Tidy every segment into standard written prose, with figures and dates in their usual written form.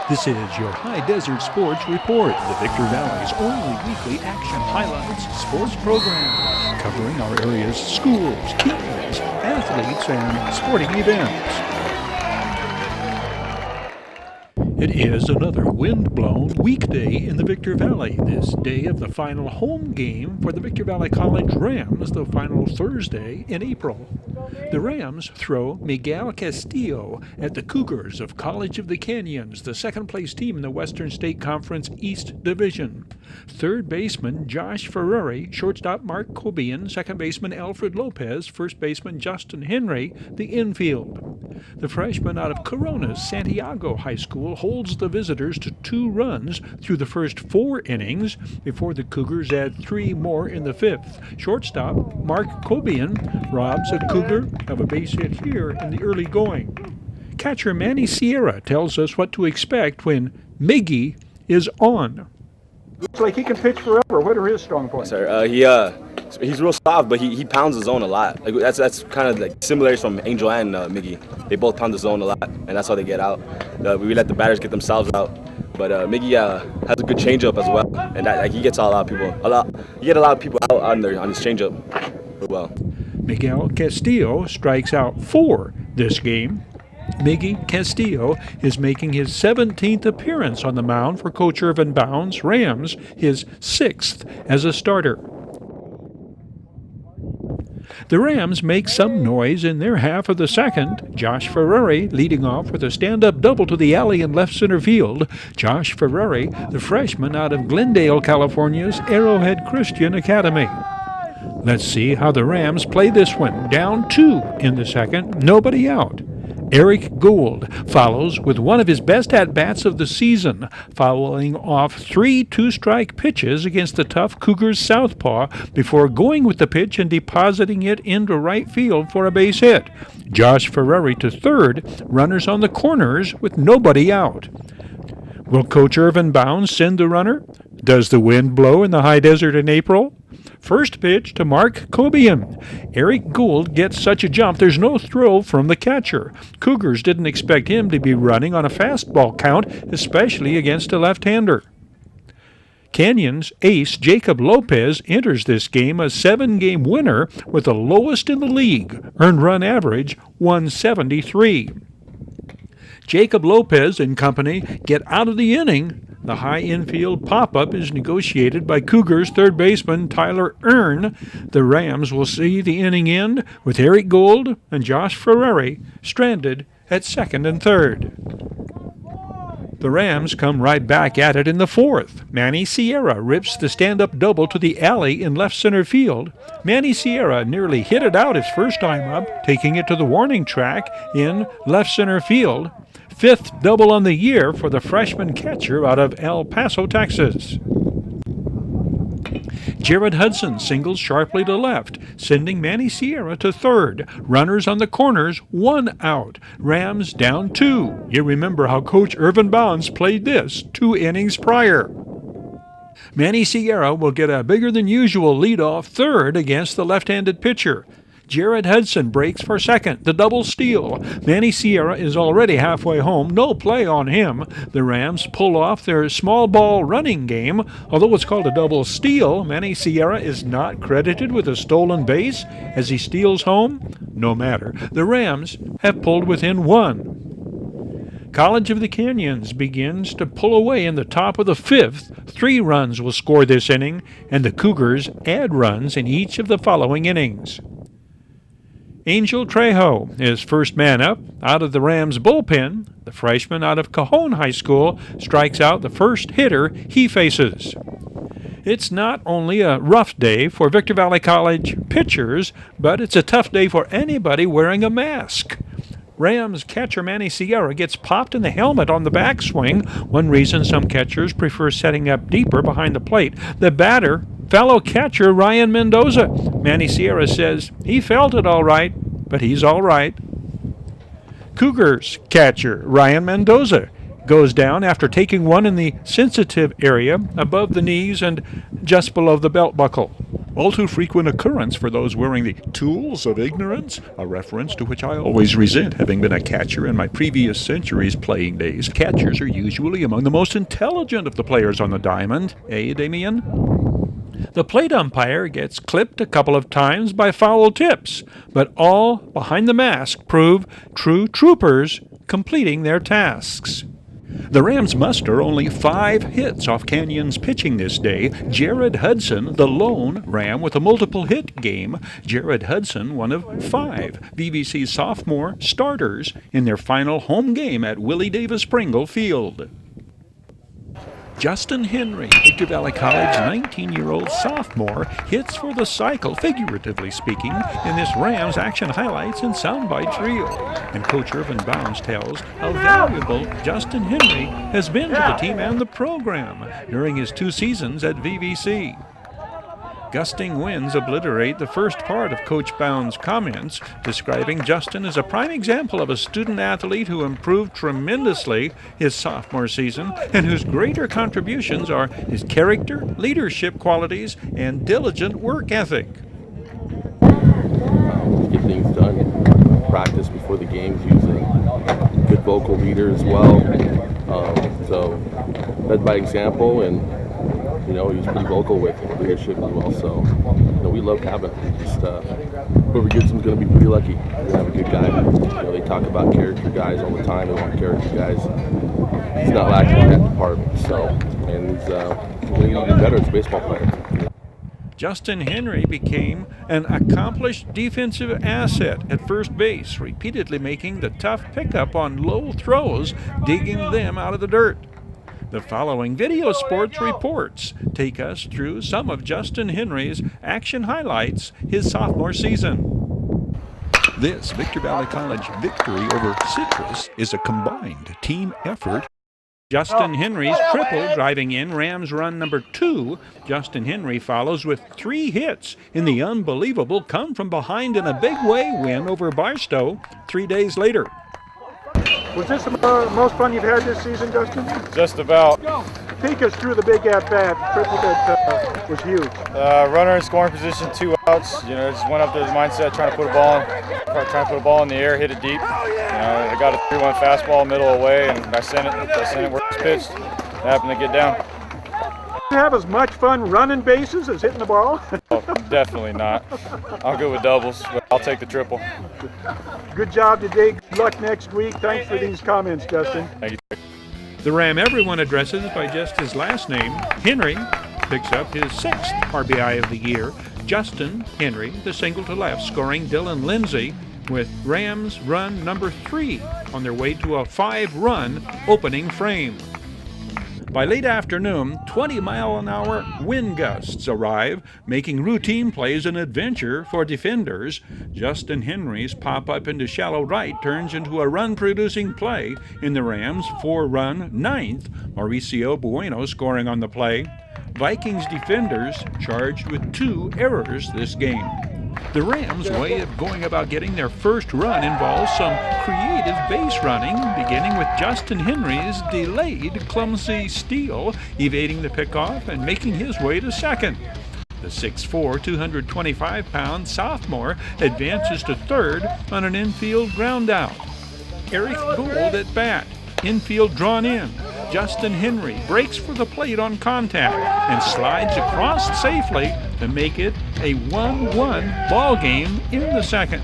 This is your Hdsr Sports Report, the Victor Valley's only weekly action highlights sports program, covering our area's schools, teams, athletes, and sporting events. It is another wind-blown weekday in the Victor Valley. This day of the final home game for the Victor Valley College Rams, the final Thursday in April. The Rams throw Miguel Castillo at the Cougars of College of the Canyons, the second-place team in the Western State Conference East Division. Third baseman Josh Ferrari, shortstop Mark Cobian, second baseman Alfred Lopez, first baseman Justin Henry, the infield. The freshman out of Corona's Santiago High School holds the visitors to 2 runs through the first 4 innings before the Cougars add 3 more in the 5th. Shortstop Mark Cobian robs a Cougar of a base hit here in the early going. Catcher Manny Sierra tells us what to expect when Miggy is on. Looks like he can pitch forever. What are his strong points? Yes, sir. He's real soft, but he pounds the zone a lot. Like that's kind of like similarities from Angel and Miggy. They both pound the zone a lot, and that's how they get out. We let the batters get themselves out. But Miggy has a good changeup as well, and he gets a lot of people. He get a lot of people out on his changeup as well. Miguel Castillo strikes out 4 this game. Miggy Castillo is making his 17th appearance on the mound for Coach Irvin Bounds' Rams, his 6th as a starter. The Rams make some noise in their half of the second. Josh Ferrari leading off with a stand-up double to the alley in left center field. Josh Ferrari, the freshman out of Glendale, California's Arrowhead Christian Academy. Let's see how the Rams play this one. Down 2 in the second, nobody out. Eric Gould follows with one of his best at-bats of the season, fouling off 3 two-strike pitches against the tough Cougars southpaw before going with the pitch and depositing it into right field for a base hit. Josh Ferrari to third, runners on the corners with nobody out. Will Coach Irvin Bounds send the runner? Does the wind blow in the high desert in April? First pitch to Mark Cobian. Eric Gould gets such a jump, there's no throw from the catcher. Cougars didn't expect him to be running on a fastball count, especially against a left-hander. Canyon's ace Jacob Lopez enters this game a 7-game winner with the lowest in the league, earned run average 173. Jacob Lopez and company get out of the inning. The high infield pop-up is negotiated by Cougars third baseman Tyler Earn. The Rams will see the inning end with Eric Gould and Josh Ferrari stranded at second and third. The Rams come right back at it in the 4th. Manny Sierra rips the stand-up double to the alley in left center field. Manny Sierra nearly hit it out his first time up, taking it to the warning track in left center field. 5th double on the year for the freshman catcher out of El Paso, Texas. Jared Hudson singles sharply to left, sending Manny Sierra to third. Runners on the corners, 1 out. Rams down 2. You remember how Coach Irvin Bounds played this 2 innings prior. Manny Sierra will get a bigger-than-usual leadoff third against the left-handed pitcher. Jared Hudson breaks for second, the double steal. Manny Sierra is already halfway home, no play on him. The Rams pull off their small ball running game. Although it's called a double steal, Manny Sierra is not credited with a stolen base as he steals home. No matter, the Rams have pulled within 1. College of the Canyons begins to pull away in the top of the 5th. 3 runs will score this inning, and the Cougars add runs in each of the following innings. Angel Trejo is first man up out of the Rams bullpen. The freshman out of Cajon High School strikes out the first hitter he faces. It's not only a rough day for Victor Valley College pitchers, but it's a tough day for anybody wearing a mask. Rams catcher Manny Sierra gets popped in the helmet on the backswing. One reason some catchers prefer setting up deeper behind the plate. The batter, fellow catcher Ryan Mendoza. Manny Sierra says he felt it all right, but he's all right. Cougars catcher Ryan Mendoza goes down after taking one in the sensitive area above the knees and just below the belt buckle. All too frequent occurrence for those wearing the tools of ignorance, a reference to which I always resent, having been a catcher in my previous century's playing days. Catchers are usually among the most intelligent of the players on the diamond, eh, Damien? The plate umpire gets clipped a couple of times by foul tips, but all behind the mask prove true troopers completing their tasks. The Rams muster only 5 hits off Canyon's pitching this day. Jared Hudson, the lone Ram with a multiple hit game. Jared Hudson, one of 5 VVC sophomore starters in their final home game at Willie Davis Pringle Field. Justin Henry, Victor Valley College 19-year-old sophomore, hits for the cycle, figuratively speaking, in this Rams action highlights and soundbites reel. And Coach Irvin Bounds tells how valuable Justin Henry has been to the team and the program during his 2 seasons at VVC. Gusting winds obliterate the first part of Coach Bounds' comments, describing Justin as a prime example of a student-athlete who improved tremendously his sophomore season and whose greater contributions are his character, leadership qualities, and diligent work ethic. Get things done, practice before the games, using good vocal leader as well. So led by example, and he was pretty vocal with leadership as well. So we love having him. Just whoever gets him is going to be pretty lucky. We're going to have a good guy. They talk about character guys all the time. They want character guys. He's not lacking in that department. So, and he's going to get even better as a baseball player. Justin Henry became an accomplished defensive asset at first base, repeatedly making the tough pickup on low throws, digging them out of the dirt. The following video sports reports take us through some of Justin Henry's action highlights his sophomore season. This Victor Valley College victory over Citrus is a combined team effort. Justin Henry's triple driving in Rams run number 2. Justin Henry follows with 3 hits in the unbelievable come-from-behind-in-a-big-way win over Barstow 3 days later. Was this the most fun you've had this season, Justin? Just about. Take us through the big at-bat. Triple that was huge. Runner in scoring position, 2 outs. Just went up there with the mindset trying to put a ball in the air, hit it deep. I got a 3-1 fastball middle away, and I sent it where it's pitched. It happened to get down. You have as much fun running bases as hitting the ball? Oh, definitely not. I'll go with doubles, but I'll take the triple. Good job today. Good luck next week. Thanks for these comments, Justin. Thank you. The Ram everyone addresses by just his last name. Henry picks up his 6th RBI of the year. Justin Henry, the single to left, scoring Dylan Lindsay with Rams run number 3 on their way to a 5-run opening frame. By late afternoon, 20-mile-an-hour wind gusts arrive, making routine plays an adventure for defenders. Justin Henry's pop-up into shallow right turns into a run-producing play in the Rams' 4-run 9th. Mauricio Bueno scoring on the play. Vikings defenders charged with 2 errors this game. The Rams' way of going about getting their first run involves some creative base running, beginning with Justin Henry's delayed clumsy steal, evading the pickoff and making his way to second. The 6'4", 225-pound sophomore advances to third on an infield groundout. Eric Gould at bat, infield drawn in. Justin Henry breaks for the plate on contact and slides across safely to make it a 1-1 ball game in the second.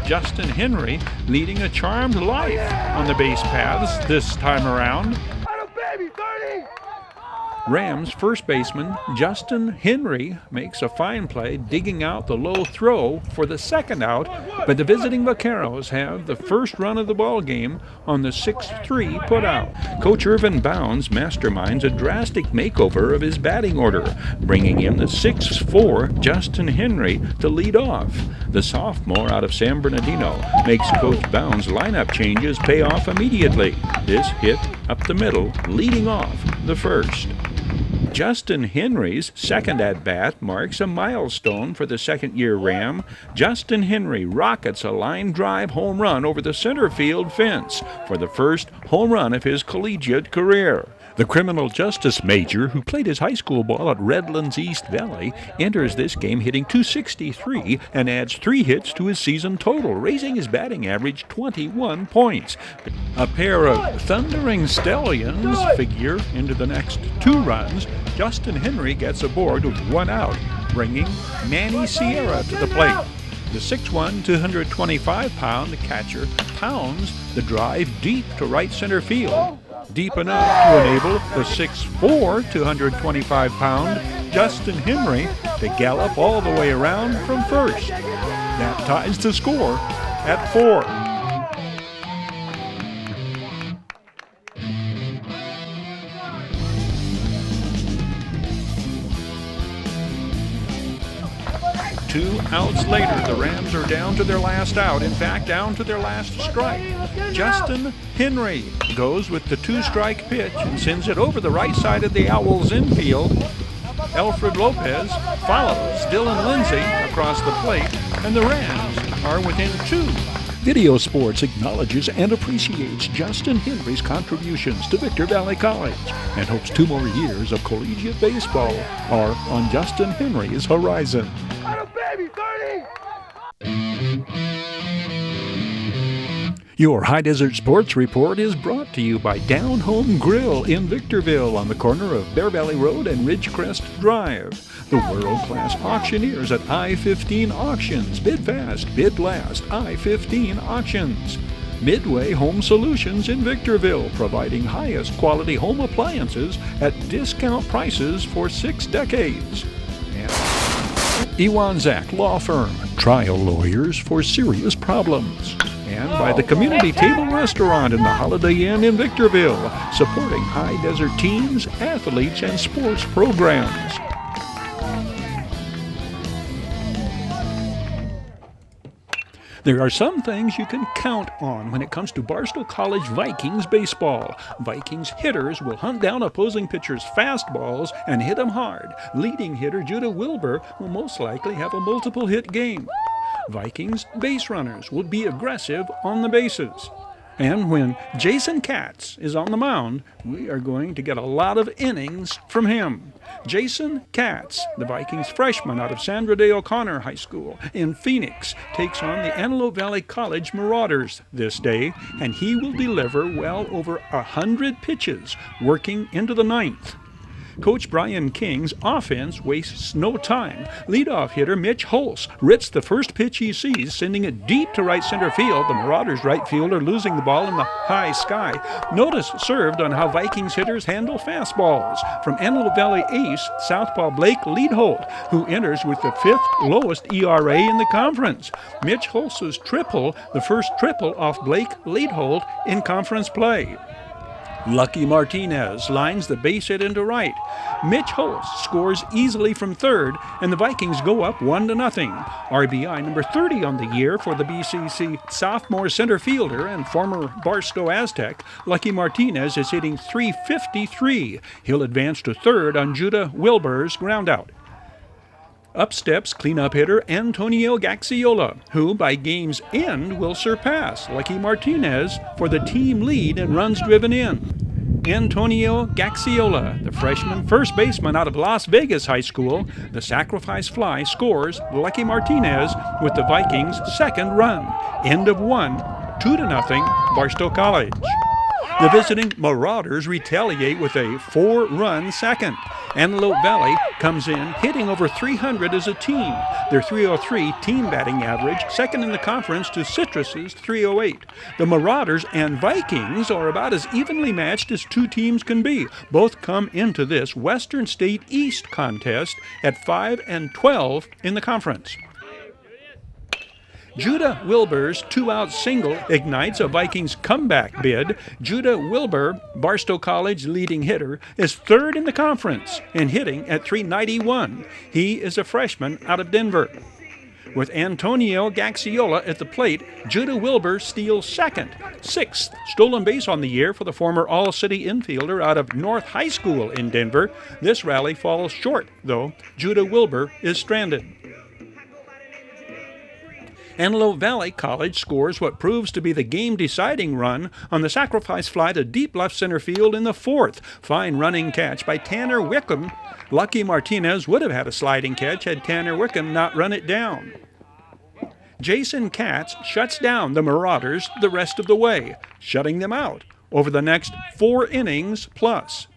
Justin Henry leading a charmed life on the base paths this time around. Rams first baseman Justin Henry makes a fine play, digging out the low throw for the second out, but the visiting Vaqueros have the first run of the ball game on the 6-3 putout. Coach Irvin Bounds masterminds a drastic makeover of his batting order, bringing in the 6'4" Justin Henry to lead off. The sophomore out of San Bernardino makes Coach Bounds' lineup changes pay off immediately. This hit up the middle, leading off the first. Justin Henry's second at-bat marks a milestone for the second-year Ram. Justin Henry rockets a line drive home run over the center field fence for the first home run of his collegiate career. The criminal justice major, who played his high school ball at Redlands East Valley, enters this game hitting .263 and adds 3 hits to his season total, raising his batting average 21 points. A pair of thundering stallions figure into the next 2 runs. Justin Henry gets aboard with 1 out, bringing Manny Sierra to the plate. The 6'1", 225-pound catcher pounds the drive deep to right center field, deep enough to enable the 6'4", 225-pound Justin Henry to gallop all the way around from first. That ties the score at 4. Two outs later, the Rams are down to their last out. In fact, down to their last strike. Justin Henry goes with the 2-strike pitch and sends it over the right side of the Owls infield. Alfred Lopez follows Dylan Lindsay across the plate, and the Rams are within 2. Video Sports acknowledges and appreciates Justin Henry's contributions to Victor Valley College and hopes 2 more years of collegiate baseball are on Justin Henry's horizon. Your High Desert Sports Report is brought to you by Down Home Grill in Victorville on the corner of Bear Valley Road and Ridgecrest Drive. The world-class auctioneers at I-15 Auctions. Bid fast, bid last. I-15 Auctions. Midway Home Solutions in Victorville, providing highest quality home appliances at discount prices for 6 decades. And Iwanzak Law Firm, trial lawyers for serious problems. And by the Community Table Restaurant in the Holiday Inn in Victorville, supporting High Desert teams, athletes, and sports programs. There are some things you can count on when it comes to Barstow College Vikings baseball. Vikings hitters will hunt down opposing pitchers' fastballs and hit them hard. Leading hitter Judah Wilbur will most likely have a multiple hit game. Vikings base runners will be aggressive on the bases. And when Jason Katz is on the mound, we are going to get a lot of innings from him. Jason Katz, the Vikings freshman out of Sandra Day O'Connor High School in Phoenix, takes on the Antelope Valley College Marauders this day, and he will deliver well over 100 pitches, working into the 9th. Coach Brian King's offense wastes no time. Leadoff hitter Mitch Holtz rips the first pitch he sees, sending it deep to right center field. The Marauders' right fielder losing the ball in the high sky. Notice served on how Vikings hitters handle fastballs. From Antelope Valley ace, southpaw Blake Leadholt, who enters with the 5th lowest ERA in the conference. Mitch Holtz's triple, the first triple off Blake Leadholt in conference play. Lucky Martinez lines the base hit into right. Mitch Holtz scores easily from third, and the Vikings go up 1-0. RBI number 30 on the year for the BCC sophomore center fielder and former Barstow Aztec. Lucky Martinez is hitting .353. He'll advance to third on Judah Wilbur's groundout. Up steps cleanup hitter Antonio Gaxiola, who by game's end will surpass Lucky Martinez for the team lead in runs driven in. Antonio Gaxiola, the freshman first baseman out of Las Vegas High School, the sacrifice fly scores Lucky Martinez with the Vikings' 2nd run. End of 1, 2-0 Barstow College. The visiting Marauders retaliate with a 4-run second. Antelope Valley comes in hitting over 300 as a team. Their .303 team batting average, second in the conference to Citrus's .308. The Marauders and Vikings are about as evenly matched as 2 teams can be. Both come into this Western State East contest at 5-12 in the conference. Judah Wilbur's 2-out single ignites a Vikings comeback bid. Judah Wilbur, Barstow College leading hitter, is 3rd in the conference and hitting at .391. He is a freshman out of Denver. With Antonio Gaxiola at the plate, Judah Wilbur steals 2nd, 6th stolen base on the year for the former All-City infielder out of North High School in Denver. This rally falls short, though. Judah Wilbur is stranded. Antelope Valley College scores what proves to be the game-deciding run on the sacrifice fly to deep left center field in the 4th. Fine running catch by Tanner Wickham. Lucky Martinez would have had a sliding catch had Tanner Wickham not run it down. Jason Katz shuts down the Marauders the rest of the way, shutting them out over the next 4 innings plus.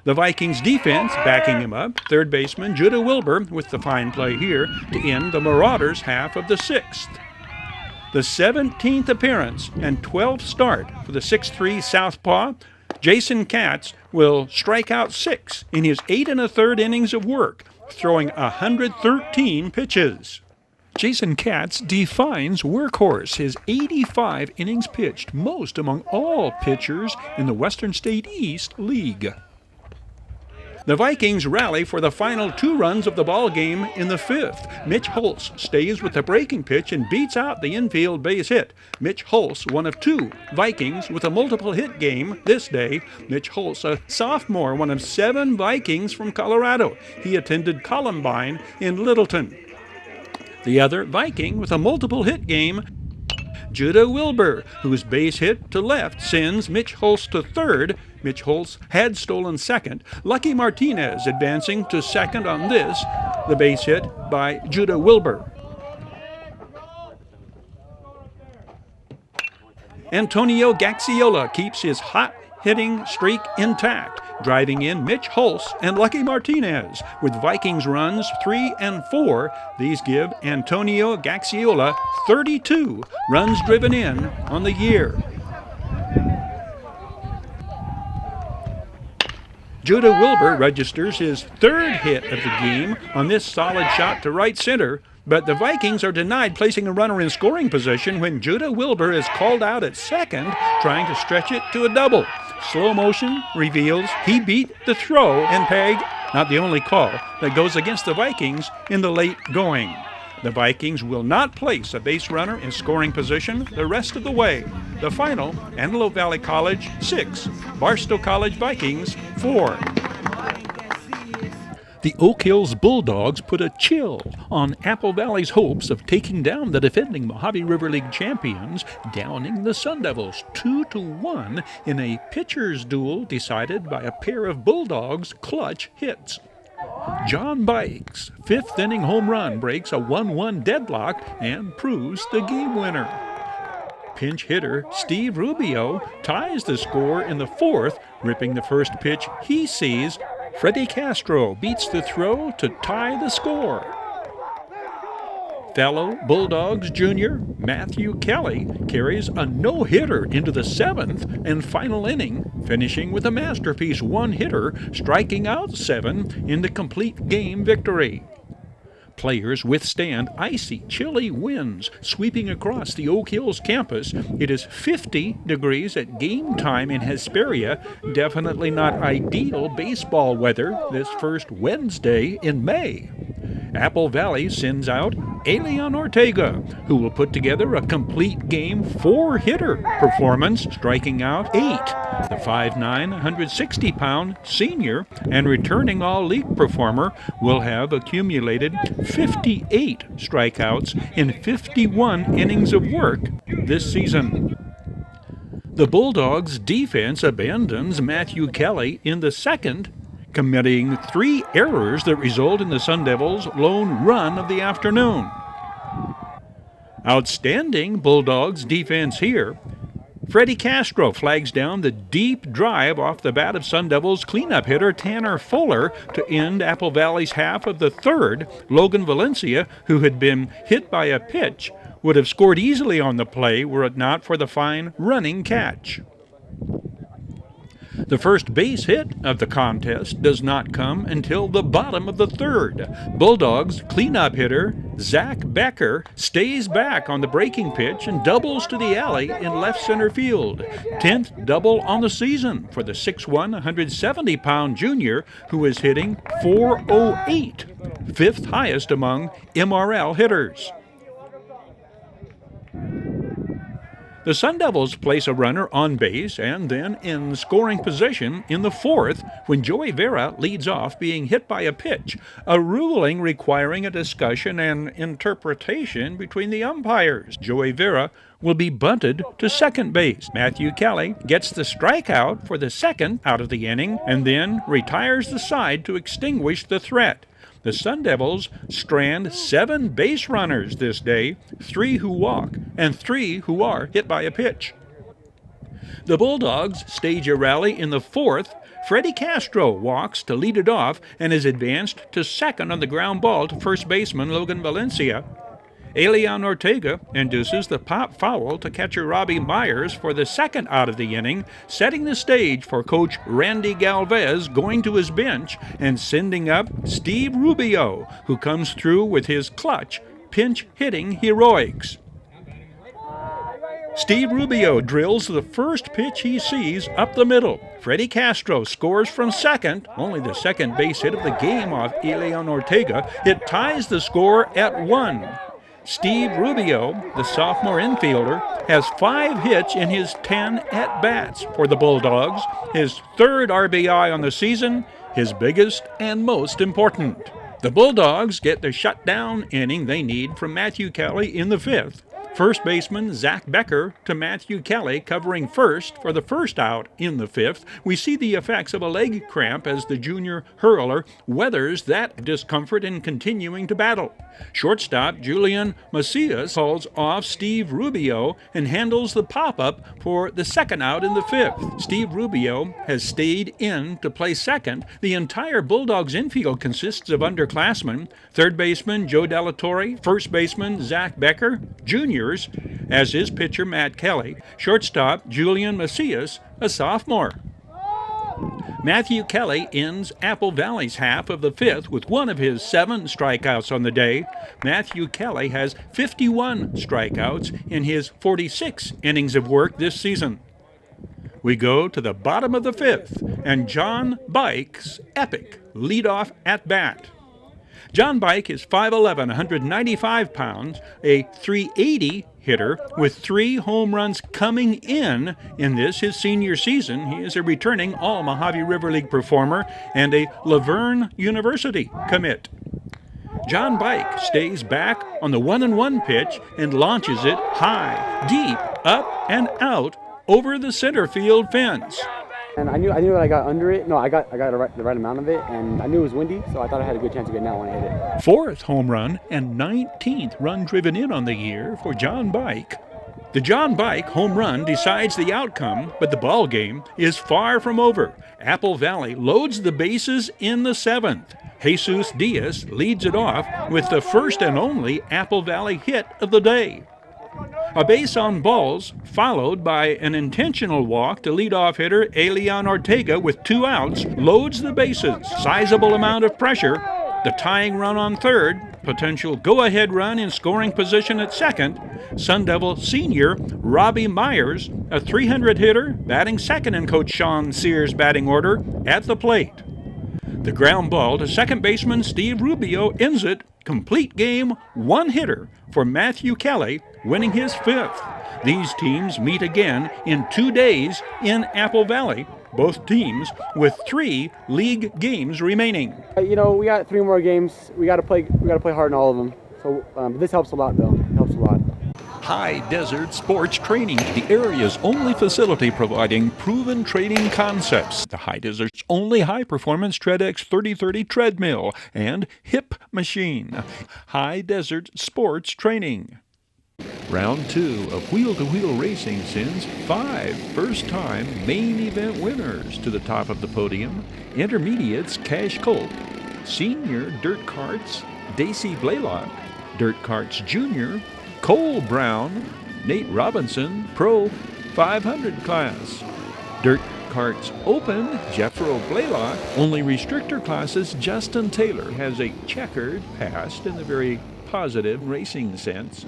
The Vikings defense backing him up, third baseman Judah Wilbur with the fine play here to end the Marauders' half of the 6th. The 17th appearance and 12th start for the 6'3" southpaw, Jason Katz will strike out 6 in his 8 1/3 innings of work, throwing 113 pitches. Jason Katz defines workhorse, his 85 innings pitched, most among all pitchers in the Western State East League. The Vikings rally for the final 2 runs of the ball game in the 5th. Mitch Holtz stays with the breaking pitch and beats out the infield base hit. Mitch Holtz, one of 2 Vikings with a multiple hit game this day. Mitch Holtz, a sophomore, one of 7 Vikings from Colorado. He attended Columbine in Littleton. The other Viking with a multiple hit game, Judah Wilbur, whose base hit to left sends Mitch Holtz to third. Mitch Holtz had stolen second. Lucky Martinez advancing to second on this, the base hit by Judah Wilbur. Antonio Gaxiola keeps his hot hitting streak intact, driving in Mitch Holtz and Lucky Martinez. With Vikings runs 3 and 4, these give Antonio Gaxiola 32 runs driven in on the year. Judah Wilbur registers his 3rd hit of the game on this solid shot to right center, but the Vikings are denied placing a runner in scoring position when Judah Wilbur is called out at second, trying to stretch it to a double. Slow motion reveals he beat the throw and peg, not the only call that goes against the Vikings in the late going. The Vikings will not place a base runner in scoring position the rest of the way. The final, Antelope Valley College 6, Barstow College Vikings 4. The Oak Hills Bulldogs put a chill on Apple Valley's hopes of taking down the defending Mojave River League champions, downing the Sun Devils 2-1 in a pitcher's duel decided by a pair of Bulldogs' clutch hits. John Bikes' 5th inning home run breaks a 1-1 deadlock and proves the game winner. Pinch hitter Steve Rubio ties the score in the 4th, ripping the first pitch he sees. Freddie Castro beats the throw to tie the score. Fellow Bulldogs junior Matthew Kelly carries a no-hitter into the 7th and final inning, finishing with a masterpiece 1-hitter, striking out 7 in the complete game victory. Players withstand icy, chilly winds sweeping across the Oak Hills campus. It is 50 degrees at game time in Hesperia. Definitely not ideal baseball weather this first Wednesday in May. Apple Valley sends out Elian Ortega, who will put together a complete game 4-hitter performance, striking out 8. The 5'9", 160-pound senior and returning all-league performer will have accumulated 58 strikeouts in 51 innings of work this season. The Bulldogs' defense abandons Matthew Kelly in the 2nd, committing 3 errors that result in the Sun Devils' lone run of the afternoon. Outstanding Bulldogs defense here. Freddie Castro flags down the deep drive off the bat of Sun Devils cleanup hitter Tanner Fuller to end Apple Valley's half of the 3rd. Logan Valencia, who had been hit by a pitch, would have scored easily on the play were it not for the fine running catch. The first base hit of the contest does not come until the bottom of the 3rd. Bulldogs cleanup hitter Zach Becker stays back on the breaking pitch and doubles to the alley in left center field. 10th double on the season for the 6'1", 170-pound junior who is hitting .408, 5th highest among MRL hitters. The Sun Devils place a runner on base and then in scoring position in the 4th when Joey Vera leads off, being hit by a pitch, a ruling requiring a discussion and interpretation between the umpires. Joey Vera will be bunted to second base. Matthew Kelly gets the strikeout for the second out of the inning and then retires the side to extinguish the threat. The Sun Devils strand 7 base runners this day, 3 who walk and 3 who are hit by a pitch. The Bulldogs stage a rally in the 4th. Freddie Castro walks to lead it off and is advanced to second on the ground ball to first baseman Logan Valencia. Elian Ortega induces the pop foul to catcher Robbie Myers for the second out of the inning, setting the stage for Coach Randy Galvez going to his bench and sending up Steve Rubio, who comes through with his clutch, pinch-hitting heroics. Steve Rubio drills the first pitch he sees up the middle. Freddie Castro scores from second, only the second base hit of the game off Elian Ortega. It ties the score at 1. Steve Rubio, the sophomore infielder, has 5 hits in his 10 at-bats for the Bulldogs, his 3rd RBI on the season, his biggest and most important. The Bulldogs get the shutdown inning they need from Matthew Kelly in the 5th. First baseman Zach Becker to Matthew Kelly covering first for the first out in the 5th. We see the effects of a leg cramp as the junior hurler weathers that discomfort in continuing to battle. Shortstop Julian Macias calls off Steve Rubio and handles the pop-up for the second out in the 5th. Steve Rubio has stayed in to play second. The entire Bulldogs infield consists of underclassmen, third baseman Joe Delatorre, first baseman Zach Becker, juniors, as is pitcher Matt Kelly, shortstop Julian Macias, a sophomore. Matthew Kelly ends Apple Valley's half of the 5th with 1 of his 7 strikeouts on the day. Matthew Kelly has 51 strikeouts in his 46 innings of work this season. We go to the bottom of the 5th, and John Bike's epic leadoff at-bat. John Bike is 5'11", 195 pounds, a .380 hitter with 3 home runs coming in this, his senior season. He is a returning All-Mojave River League performer and a Laverne University commit. John Bike stays back on the 1-1 pitch and launches it high, deep, up, and out over the center field fence. And I knew that I got under it. No, I got the right amount of it, and I knew it was windy, so I thought I had a good chance of getting out when I hit it. 4th home run and 19th run driven in on the year for John Bike. The John Bike home run decides the outcome, but the ball game is far from over. Apple Valley loads the bases in the 7th. Jesus Diaz leads it off with the first and only Apple Valley hit of the day. A base on balls, followed by an intentional walk to leadoff hitter Elian Ortega with 2 outs, loads the bases. Sizable amount of pressure. The tying run on third, potential go-ahead run in scoring position at second. Sun Devil senior Robbie Myers, a .300 hitter, batting second in Coach Sean Sears' batting order, at the plate. The ground ball to second baseman Steve Rubio ends it. Complete game, 1 hitter for Matthew Kelly, winning his 5th. These teams meet again in 2 days in Apple Valley, both teams with 3 league games remaining. You know, we got 3 more games. We got to play hard in all of them. So this helps a lot, though. It helps a lot. High Desert Sports Training, the area's only facility providing proven training concepts. The High Desert's only high-performance TreadX 3030 treadmill and hip machine. High Desert Sports Training. Round 2 of wheel-to-wheel racing sends 5 first-time main event winners to the top of the podium. Intermediates Cash Culp, Senior Dirt Carts Daisy Blaylock, Dirt Carts Junior Cole Brown, Nate Robinson, Pro 500 class. Dirt Carts Open, Jeffro Blaylock. Only restrictor classes, Justin Taylor has a checkered past in the very positive racing sense.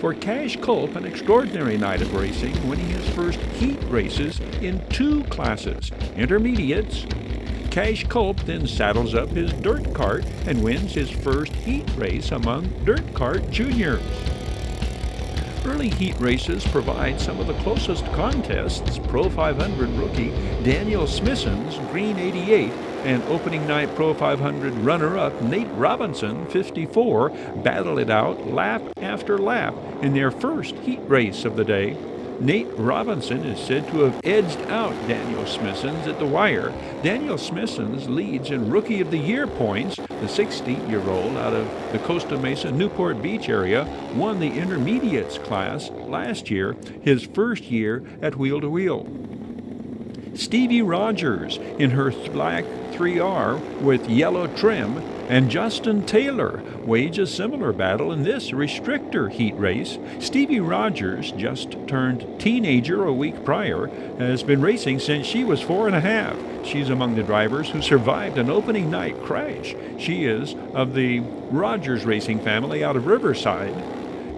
For Cash Culp, an extraordinary night of racing, winning his first heat races in 2 classes. Intermediates, Cash Culp then saddles up his dirt cart and wins his first heat race among dirt cart juniors. early heat races provide some of the closest contests. Pro 500 rookie Daniel Smithson's Green 88 and opening night Pro 500 runner-up Nate Robinson, 54, battle it out lap after lap in their first heat race of the day. Nate Robinson is said to have edged out Daniel Smithson's at the wire. Daniel Smithson's leads in Rookie of the Year points. The 60-year-old out of the Costa Mesa, Newport Beach area won the intermediates class last year, his first year at Wheel to Wheel. Stevie Rogers in her black 3R with yellow trim, and Justin Taylor wage a similar battle in this restrictor heat race. Stevie Rogers, just turned teenager a week prior, has been racing since she was 4.5. She's among the drivers who survived an opening night crash. She is of the Rogers racing family out of Riverside.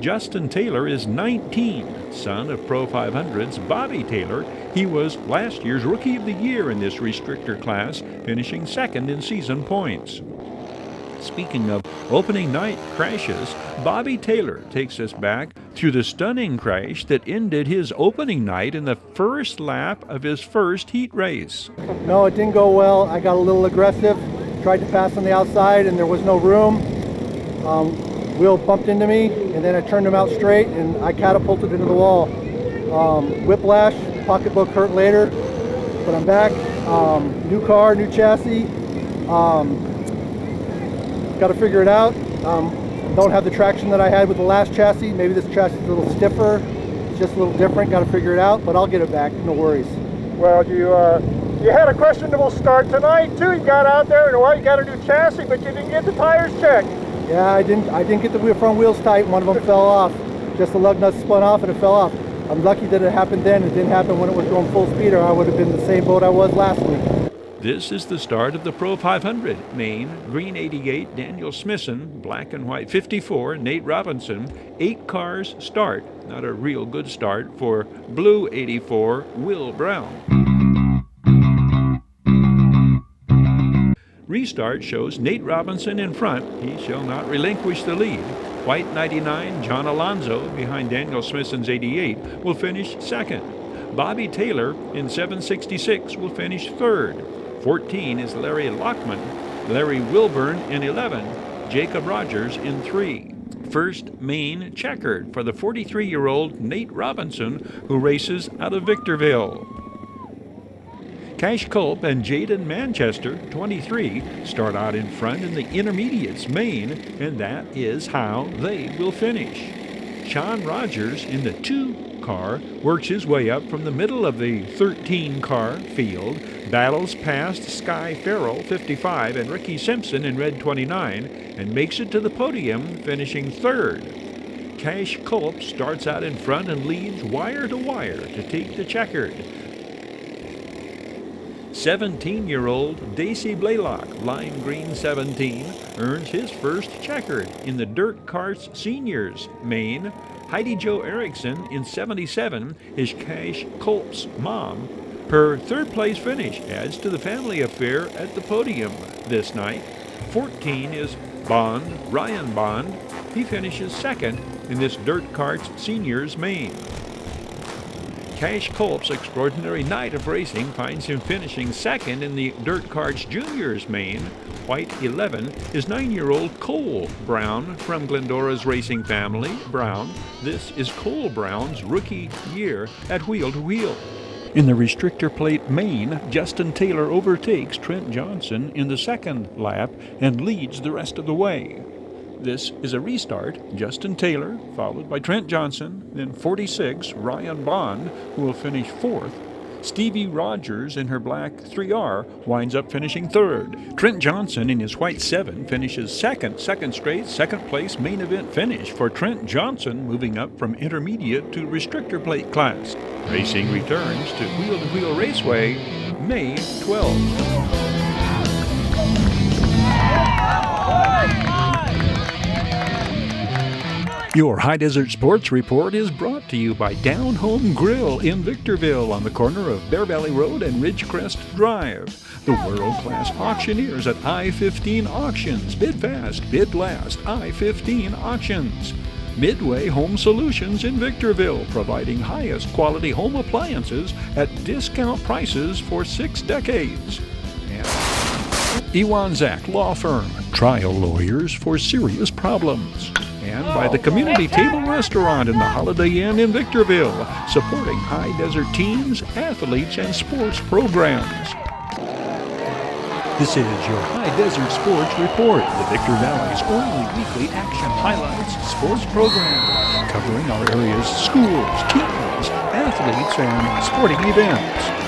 Justin Taylor is 19, son of Pro 500's Bobby Taylor. He was last year's Rookie of the Year in this restrictor class, finishing second in season points. Speaking of opening night crashes, Bobby Taylor takes us back to the stunning crash that ended his opening night in the first lap of his first heat race. No, it didn't go well. I got a little aggressive, tried to pass on the outside and there was no room. Wheel bumped into me and then I turned him out straight and I catapulted into the wall. Whiplash, pocketbook hurt later, but I'm back. New car, new chassis. Got to figure it out. Don't have the traction that I had with the last chassis. Maybe this chassis is a little stiffer. It's just a little different. Got to figure it out, but I'll get it back. No worries. Well, you had a questionable start tonight too. You got out there and well, you got a new chassis, but you didn't get the tires checked. Yeah, I didn't get the front wheels tight. One of them fell off. Just the lug nuts spun off and it fell off. I'm lucky that it happened then. It didn't happen when it was going full speed, or I would have been in the same boat I was last week. This is the start of the Pro 500. Maine, Green 88, Daniel Smithson, Black and White 54, Nate Robinson. 8 cars start. Not a real good start for Blue 84, Will Brown. Restart shows Nate Robinson in front. He shall not relinquish the lead. White 99, John Alonzo, behind Daniel Smithson's 88, will finish second. Bobby Taylor in 766 will finish third. 14 is Larry Lockman, Larry Wilburn in 11, Jacob Rogers in 3. First main checkered for the 43-year-old Nate Robinson, who races out of Victorville. Cash Culp and Jaden Manchester, 23, start out in front in the intermediates main, and that is how they will finish. Sean Rogers in the 2 car works his way up from the middle of the 13-car field, battles past Sky Farrell, 55, and Ricky Simpson in red 29, and makes it to the podium, finishing third. Cash Culp starts out in front and leads wire to wire to take the checkered. 17-year-old Daisy Blaylock, lime green 17, earns his first checkered in the Dirt Carts Seniors main. Heidi Jo Erickson in 77 is Cash Culp's mom. Her third-place finish adds to the family affair at the podium this night. 14 is Ryan Bond. He finishes second in this Dirt Carts Seniors main. Cash Culp's extraordinary night of racing finds him finishing second in the Dirt Carts Juniors main. White 11 is 9-year-old Cole Brown from Glendora's racing family. Brown. This is Cole Brown's rookie year at Wheel to Wheel. In the restrictor plate main, Justin Taylor overtakes Trent Johnson in the second lap and leads the rest of the way. This is a restart. Justin Taylor, followed by Trent Johnson, then 46, Ryan Bond, who will finish fourth. Stevie Rogers in her black 3R winds up finishing third. Trent Johnson in his white 7 finishes second straight, second place main event finish for Trent Johnson, moving up from intermediate to restrictor plate class. Racing returns to Wheel Raceway May 12. Your High Desert Sports Report is brought to you by Down Home Grill in Victorville on the corner of Bear Valley Road and Ridgecrest Drive. The world-class auctioneers at I-15 Auctions. Bid fast, bid last. I-15 Auctions. Midway Home Solutions in Victorville, providing highest quality home appliances at discount prices for 6 decades. And Iwanzak Law Firm, trial lawyers for serious problems. And by the Community Table Restaurant in the Holiday Inn in Victorville, supporting high desert teams, athletes, and sports programs. This is your High Desert Sports Report, the Victor Valley's only weekly action highlights sports program, covering our area's schools, teams, athletes, and sporting events.